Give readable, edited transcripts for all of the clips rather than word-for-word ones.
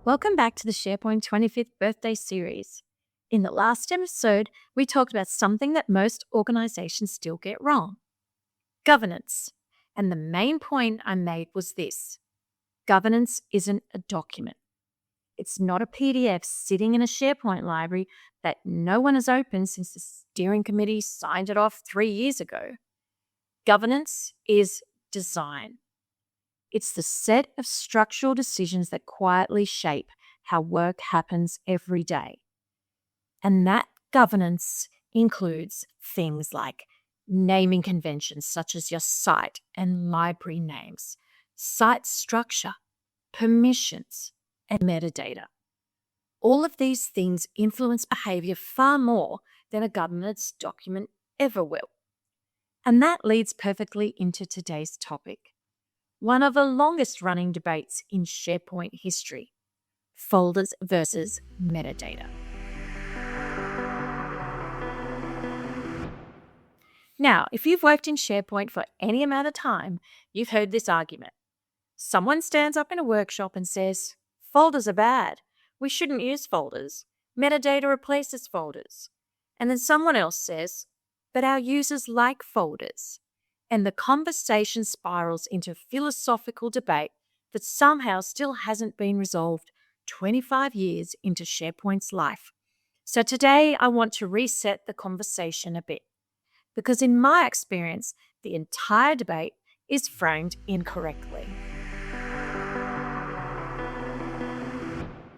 Welcome back to the SharePoint 25th birthday series. In the last episode, we talked about something that most organizations still get wrong: governance. And the main point I made was this: governance isn't a document. It's not a PDF sitting in a SharePoint library that no one has opened since the steering committee signed it off 3 years ago. Governance is design. It's the set of structural decisions that quietly shape how work happens every day. And that governance includes things like naming conventions such as your site and library names, site structure, permissions, and metadata. All of these things influence behavior far more than a governance document ever will. And that leads perfectly into today's topic, one of the longest running debates in SharePoint history: folders versus metadata. Now, if you've worked in SharePoint for any amount of time, you've heard this argument. Someone stands up in a workshop and says, "Folders are bad. We shouldn't use folders. Metadata replaces folders." And then someone else says, "But our users like folders." And the conversation spirals into philosophical debate that somehow still hasn't been resolved 25 years into SharePoint's life. So today I want to reset the conversation a bit, because in my experience, the entire debate is framed incorrectly.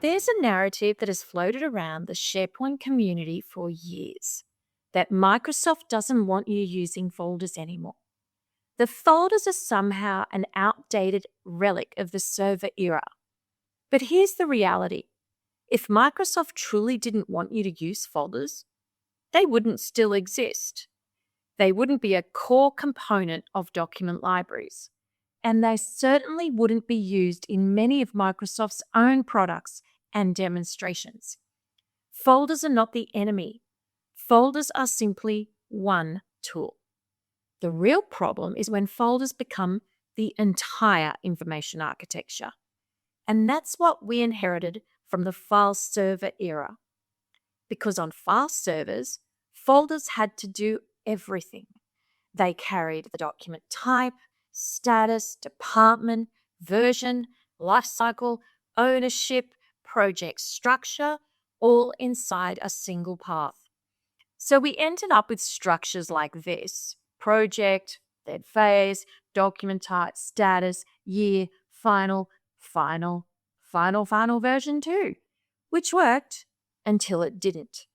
There's a narrative that has floated around the SharePoint community for years that Microsoft doesn't want you using folders anymore. The folders are somehow an outdated relic of the server era. But here's the reality: if Microsoft truly didn't want you to use folders, they wouldn't still exist. They wouldn't be a core component of document libraries. And they certainly wouldn't be used in many of Microsoft's own products and demonstrations. Folders are not the enemy. Folders are simply one tool. The real problem is when folders become the entire information architecture. And that's what we inherited from the file server era. Because on file servers, folders had to do everything. They carried the document type, status, department, version, lifecycle, ownership, project structure, all inside a single path. So we ended up with structures like this: project, then phase, document type, status, year, final version 2, which worked until it didn't.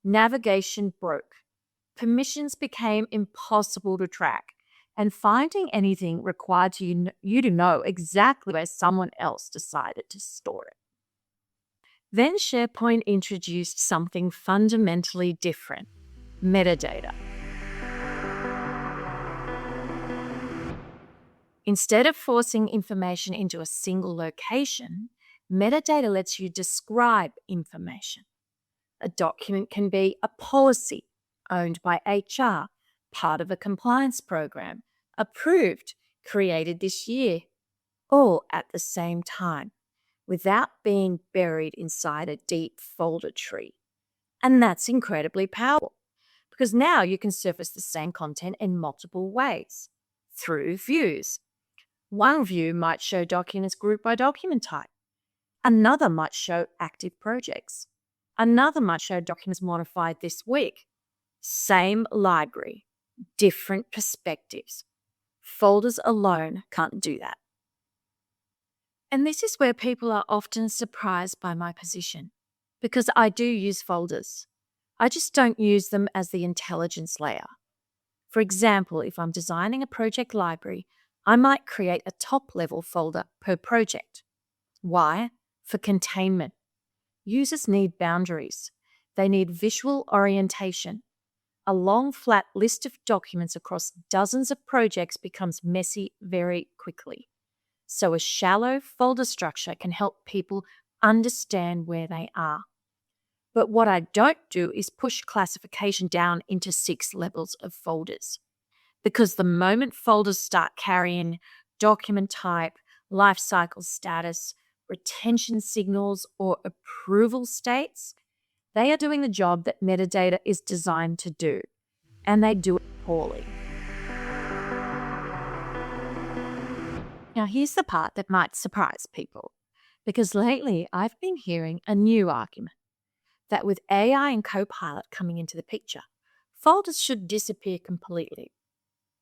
Navigation broke. Permissions became impossible to track, and finding anything required you to know exactly where someone else decided to store it. Then SharePoint introduced something fundamentally different: metadata. Instead of forcing information into a single location, metadata lets you describe information. A document can be a policy owned by HR, part of a compliance program, approved, created this year, all at the same time, without being buried inside a deep folder tree. And that's incredibly powerful, because now you can surface the same content in multiple ways through views. One view might show documents grouped by document type. Another might show active projects. Another might show documents modified this week. Same library, different perspectives. Folders alone can't do that. And this is where people are often surprised by my position, because I do use folders. I just don't use them as the intelligence layer. For example, if I'm designing a project library, I might create a top-level folder per project. Why? For containment. Users need boundaries. They need visual orientation. A long, flat list of documents across dozens of projects becomes messy very quickly. So a shallow folder structure can help people understand where they are. But what I don't do is push classification down into 6 levels of folders. Because the moment folders start carrying document type, lifecycle status, retention signals, or approval states, they are doing the job that metadata is designed to do, and they do it poorly. Now, here's the part that might surprise people, because lately I've been hearing a new argument that with AI and Copilot coming into the picture, folders should disappear completely.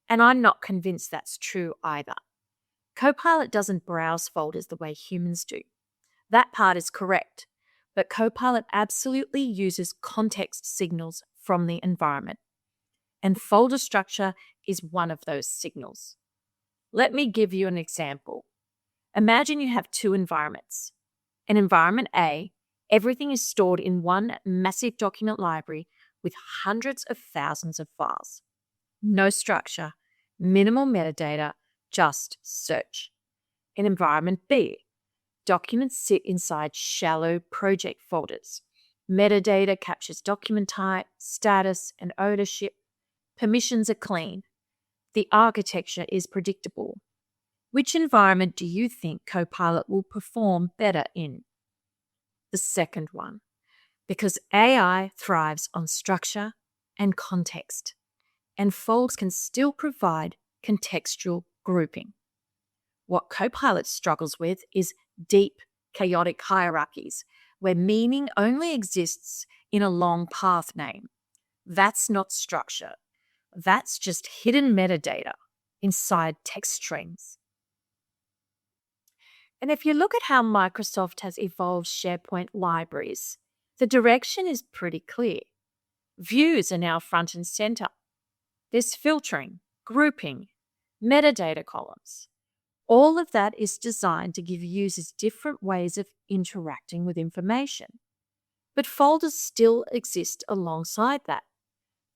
And I'm not convinced that's true either. Copilot doesn't browse folders the way humans do. That part is correct, but Copilot absolutely uses context signals from the environment, and folder structure is one of those signals. Let me give you an example. Imagine you have two environments. In environment A, everything is stored in one massive document library with hundreds of thousands of files. No structure, minimal metadata, just search. In environment B, documents sit inside shallow project folders. Metadata captures document type, status, and ownership. Permissions are clean. The architecture is predictable. Which environment do you think Copilot will perform better in? The second one, because AI thrives on structure and context, and folders can still provide contextual grouping. What Copilot struggles with is deep, chaotic hierarchies, where meaning only exists in a long path name. That's not structure. That's just hidden metadata inside text strings. And if you look at how Microsoft has evolved SharePoint libraries, the direction is pretty clear. Views are now front and center. There's filtering, grouping, metadata columns. All of that is designed to give users different ways of interacting with information. But folders still exist alongside that,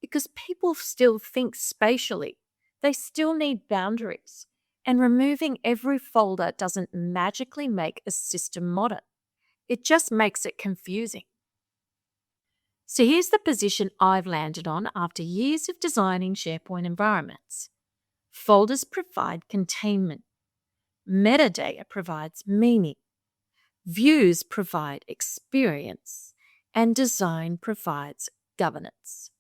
because people still think spatially. They still need boundaries. And removing every folder doesn't magically make a system modern. It just makes it confusing. So here's the position I've landed on after years of designing SharePoint environments. Folders provide containment. Metadata provides meaning. Views provide experience. And design provides governance.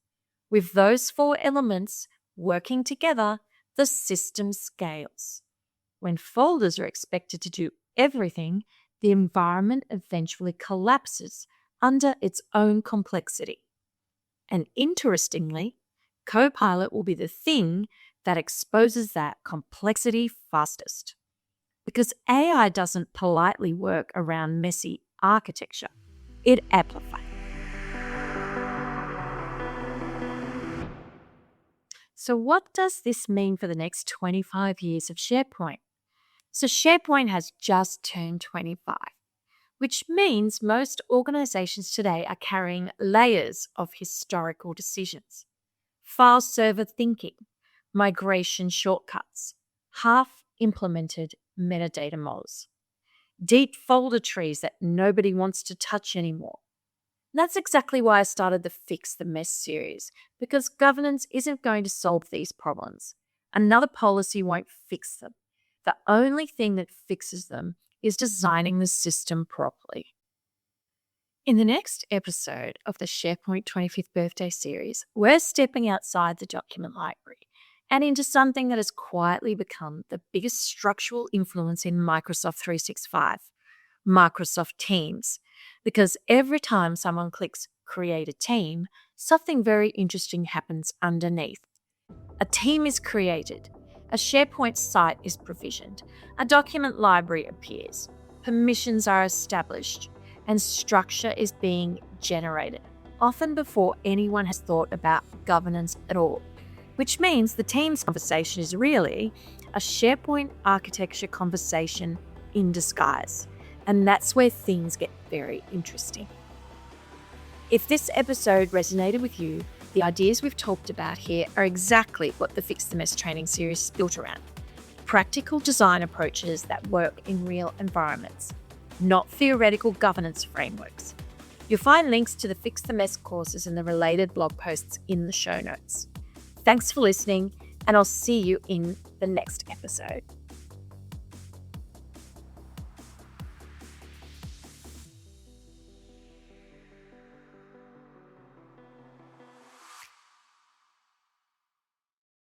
With those four elements working together, the system scales. When folders are expected to do everything, the environment eventually collapses under its own complexity. And interestingly, Copilot will be the thing that exposes that complexity fastest. Because AI doesn't politely work around messy architecture, it amplifies. So what does this mean for the next 25 years of SharePoint? So SharePoint has just turned 25, which means most organizations today are carrying layers of historical decisions. File server thinking, migration shortcuts, half-implemented metadata models, deep folder trees that nobody wants to touch anymore. That's exactly why I started the Fix the Mess series, because governance isn't going to solve these problems. Another policy won't fix them. The only thing that fixes them is designing the system properly. In the next episode of the SharePoint 25th Birthday series, we're stepping outside the document library and into something that has quietly become the biggest structural influence in Microsoft 365, Microsoft Teams. Because every time someone clicks Create a Team, something very interesting happens underneath. A team is created, a SharePoint site is provisioned, a document library appears, permissions are established, and structure is being generated, often before anyone has thought about governance at all. Which means the Teams conversation is really a SharePoint architecture conversation in disguise. And that's where things get very interesting. If this episode resonated with you, the ideas we've talked about here are exactly what the Fix the Mess training series is built around. Practical design approaches that work in real environments, not theoretical governance frameworks. You'll find links to the Fix the Mess courses and the related blog posts in the show notes. Thanks for listening, and I'll see you in the next episode.